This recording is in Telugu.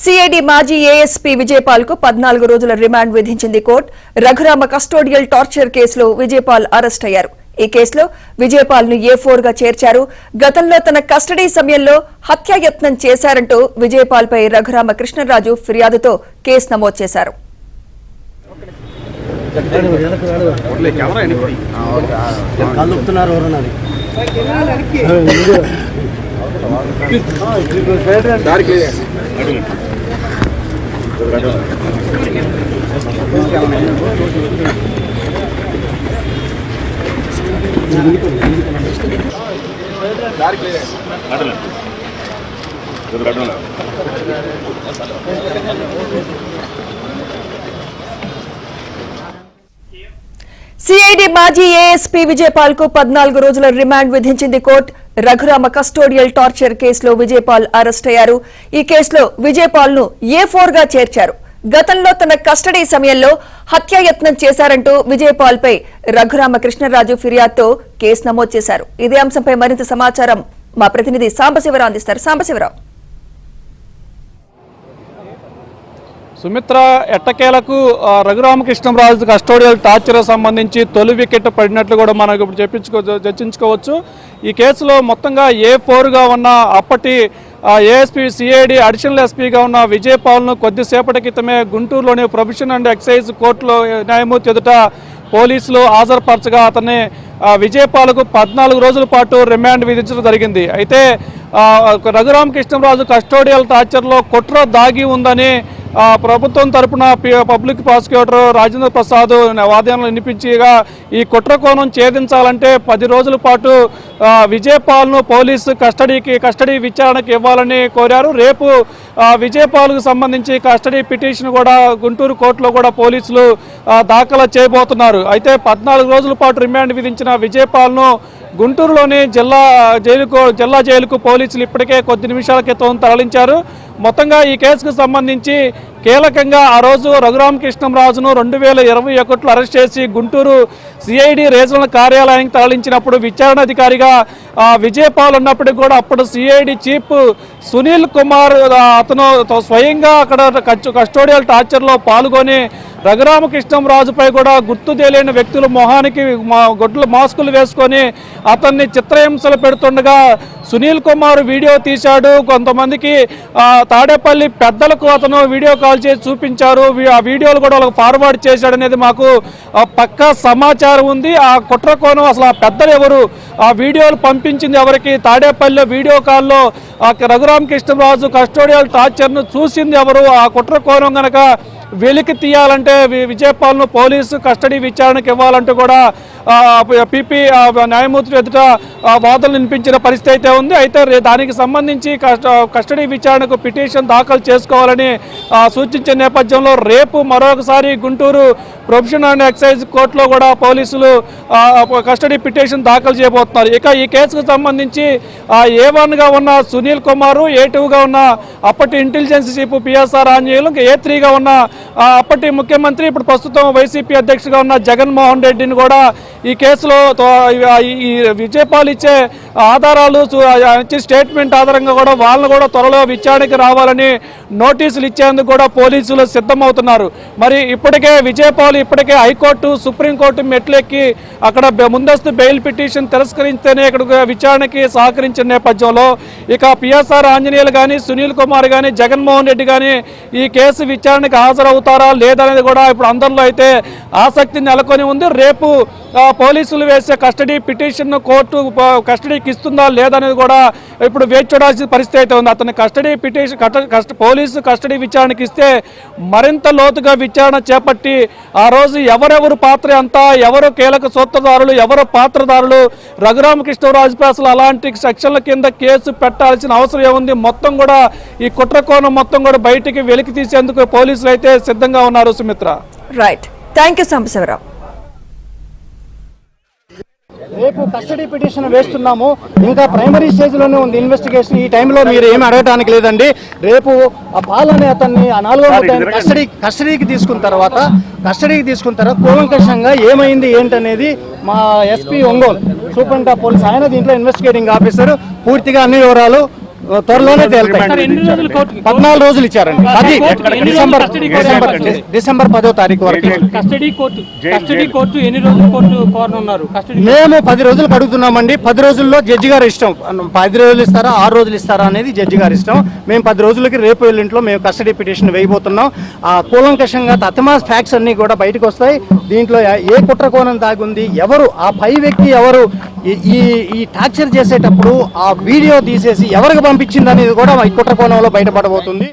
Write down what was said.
సిఐడి మాజీ ఏఎస్పీ విజయపాల్ కు 14 రోజుల రిమాండ్ విధించింది కోర్టు. రఘురామ కస్టోడియల్ టార్చర్ కేసులో విజయపాల్ అరెస్ట్ అయ్యారు. ఈ కేసులో విజయపాల్ ను A4 గా చేర్చారు. గతంలో తన కస్టడీ సమయంలో హత్యాయత్నం చేశారంటూ విజయపాల్ పై రఘురామ కృష్ణరాజు ఫిర్యాదుతో కేసు నమోదు చేశారు. సిఐడి మాజీ ఏఎస్పీ విజయపాల్ కు 14 రోజుల రిమాండ్ విధించింది కోర్టు. రఘురామ కస్టోడియల్ టార్చర్ కేసులో విజయపాల్ అరెస్ట్ అయ్యారు. ఈ కేసులో విజయపాల్ ను A4 గా చేర్చారు. గతంలో తన కస్టడీ సమయంలో హత్యాయత్నం చేశారంటూ విజయపాల్ పై రఘురామ కృష్ణరాజు ఫిర్యాదుతో కేసు నమోదు చేశారు. ఇదే అంశంపై మరింత సమాచారం మా ప్రతినిధి సాంబశివరావు అందిస్తారు. సాంబశివరావు, సుమిత్ర, ఎట్టకేలకు రఘురామకృష్ణరాజు కస్టోడియల్ టార్చర్ సంబంధించి తొలి వికెట్ పడినట్లు కూడా మనకు ఇప్పుడు చర్చించుకోవచ్చు. ఈ కేసులో మొత్తంగా A4గా ఉన్న అప్పటి ఏఎస్పీ సిఐడి అడిషనల్ ఎస్పీగా ఉన్న విజయపాల్ను కొద్దిసేపటి క్రితమే గుంటూరులోని ప్రొఫెషన్ అండ్ ఎక్సైజ్ కోర్టులో న్యాయమూర్తి ఎదుట పోలీసులు హాజరుపరచగా అతన్ని విజయపాల్కు 14 రోజుల పాటు రిమాండ్ విధించడం జరిగింది. అయితే రఘురామకృష్ణరాజు కస్టోడియల్ టార్చర్లో కుట్ర దాగి ఉందని ప్రభుత్వం తరపున పబ్లిక్ ప్రాసిక్యూటర్ రాజేంద్ర ప్రసాద్ వాదనలు వినిపించగా ఈ కుట్ర కోణం ఛేదించాలంటే 10 రోజుల పాటు విజయపాల్ను పోలీసు కస్టడీ విచారణకు ఇవ్వాలని కోరారు. రేపు విజయపాల్కు సంబంధించి కస్టడీ పిటిషన్ కూడా గుంటూరు కోర్టులో కూడా పోలీసులు దాఖలు చేయబోతున్నారు. అయితే 14 రోజుల పాటు రిమాండ్ విధించిన విజయపాల్ను గుంటూరులోని జిల్లా జైలుకు పోలీసులు ఇప్పటికే కొద్ది నిమిషాల క్రితం తరలించారు. మొత్తంగా ఈ కేసుకు సంబంధించి కీలకంగా ఆ రోజు రఘురామకృష్ణరాజును 2021లో అరెస్ట్ చేసి గుంటూరు సిఐడి రీజనల్ కార్యాలయానికి తరలించినప్పుడు విచారణాధికారిగా విజయపాల్ ఉన్నప్పటికీ కూడా అప్పుడు సిఐడి చీఫ్ సునీల్ కుమార్ అతను స్వయంగా అక్కడ కస్టోడియల్ టార్చర్లో పాల్గొని రఘురామకృష్ణరాజుపై కూడా గుర్తు తెలియని వ్యక్తులు మొహానికి గొడ్లు మాస్కులు వేసుకొని అతన్ని చిత్రహింసలు పెడుతుండగా సునీల్ కుమార్ వీడియో తీశాడు. కొంతమందికి తాడేపల్లి పెద్దలకు అతను వీడియో కాల్ చేసి చూపించారు. ఆ వీడియోలు కూడా వాళ్ళకి ఫార్వర్డ్ చేశాడనేది మాకు పక్కా సమాచారం ఉంది. ఆ కుట్ర కోణం అసలు ఆ పెద్దలు ఎవరు, ఆ వీడియోలు పంపించింది ఎవరికి, తాడేపల్లి వీడియో కాల్లో రఘురామకృష్ణరాజు కస్టోడియల్ టార్చర్ను చూసింది ఎవరు, ఆ కుట్ర కోణం కనుక వెలికి తీయాలంటే విజయపాల్ను పోలీసు కస్టడీ విచారణకు ఇవ్వాలంటూ కూడా పీపీ న్యాయమూర్తి ఎదుట వాదనలు వినిపించిన పరిస్థితి అయితే ఉంది. అయితే దానికి సంబంధించి కస్టడీ విచారణకు పిటిషన్ దాఖలు చేసుకోవాలని సూచించే నేపథ్యంలో రేపు మరొకసారి గుంటూరు ప్రొఫెషన్ అండ్ ఎక్సైజ్ కోర్టులో కూడా పోలీసులు కస్టడీ పిటిషన్ దాఖలు చేయబోతున్నారు. ఇక ఈ కేసుకు సంబంధించి A1గా ఉన్న సునీల్ కుమారు, A2గా ఉన్న అప్పటి ఇంటెలిజెన్స్ చీఫ్ పిఎస్ఆర్ ఆంజనేయులు, A3గా ఉన్న అప్పటి ముఖ్యమంత్రి ఇప్పుడు ప్రస్తుతం వైసీపీ అధ్యక్షుడిగా ఉన్న జగన్మోహన్ రెడ్డిని కూడా ఈ కేసులో ఈ విజయపాల్ ఇచ్చే ఆధారాలు ఇచ్చే స్టేట్మెంట్ ఆధారంగా కూడా వాళ్ళని కూడా త్వరలో విచారణకి రావాలని నోటీసులు ఇచ్చేందుకు కూడా పోలీసులు సిద్ధమవుతున్నారు. మరి ఇప్పటికే విజయపాల్ హైకోర్టు, సుప్రీంకోర్టు మెట్లెక్కి అక్కడ ముందస్తు బెయిల్ పిటిషన్ తిరస్కరిస్తేనే ఇక్కడ విచారణకి సహకరించిన నేపథ్యంలో ఇక పిఎస్ఆర్ ఆంజనేయులు కానీ, సునీల్ కుమార్ కానీ, జగన్మోహన్ రెడ్డి కానీ ఈ కేసు విచారణకి హాజరవుతారా లేదనేది కూడా ఇప్పుడు అందరిలో అయితే ఆసక్తి నెలకొని ఉంది. రేపు పోలీసులు వేసే కస్టడీ పిటిషన్ కోర్టు కస్టడీకి ఇస్తుందా లేదనేది కూడా ఇప్పుడు వేచి చూడాల్సిన పరిస్థితి అయితే ఉంది. అతని కస్టడీ పిటిషన్ పోలీసు కస్టడీ విచారణకి ఇస్తే మరింత లోతుగా విచారణ చేపట్టి ఆ రోజు ఎవరెవరు పాత్ర అంతా, ఎవరు కీలక సూత్రధారులు, ఎవరు పాత్రధారులు, రఘురామకృష్ణరాజుపై అసలు అలాంటి సెక్షన్ల కింద కేసు పెట్టాల్సిన అవసరం ఏముంది, మొత్తం కూడా ఈ కుట్ర కోణం మొత్తం కూడా బయటికి వెలికి తీసేందుకు పోలీసులు అయితే సిద్ధంగా ఉన్నారు. Sumitra, right, thank you Sambasivarao. రేపు కస్టడీ పిటిషన్ వేస్తున్నాము. ఇంకా ప్రైమరీ స్టేజ్లోనే ఉంది ఇన్వెస్టిగేషన్. ఈ టైంలో మీరు ఏమి అడగడానికి లేదండి. రేపు ఆ పాలనే అతన్ని ఆ 4వ ముద్దాయిని కస్టడీకి తీసుకున్న తర్వాత కూలంకషంగా ఏమైంది ఏంటనేది మా SP Ongole superintendent of police ఆయన దీంట్లో ఇన్వెస్టిగేటింగ్ ఆఫీసర్ పూర్తిగా అన్ని వివరాలు త్వరలోనే తేలుతాయి. సార్, ఎన్ని రోజులు కోర్టు 14 రోజులు ఇచ్చారండి. అది ఎన్ని డిసెంబర్ రోజులు కస్టడీ కోర్టు? డిసెంబర్ 10వ తారీఖు వరకు. కస్టడీ కోర్టు ఎన్ని రోజులు కోర్టు కోరనున్నారు? కస్టడీ మేము 10 రోజులకు అడుగుతున్నామండి. 10 రోజుల్లో జడ్జి గారు ఇష్టం. 10 రోజులు ఇస్తారా 6 రోజులు ఇస్తారా అనేది జడ్జి గారు ఇష్టం. మేము 10 రోజులకి రేపు ఎల్లుంట్లో మేము కస్టడీ పిటిషన్ వేయబోతున్నాం. ఆ కూలంకషంగా తతమా ఫ్యాక్ట్స్ అన్ని కూడా బయటకు వస్తాయి. దీంట్లో ఏ కుట్ర కోణం దాగుంది, ఎవరు ఆ పై వ్యక్తి, ఎవరు ఈ టార్చర్ చేసేటప్పుడు ఆ వీడియో తీసేసి ఎవరికి పంపించింది అనేది కూడా ఈ కుట్ర కోణంలో బయటపడబోతుంది.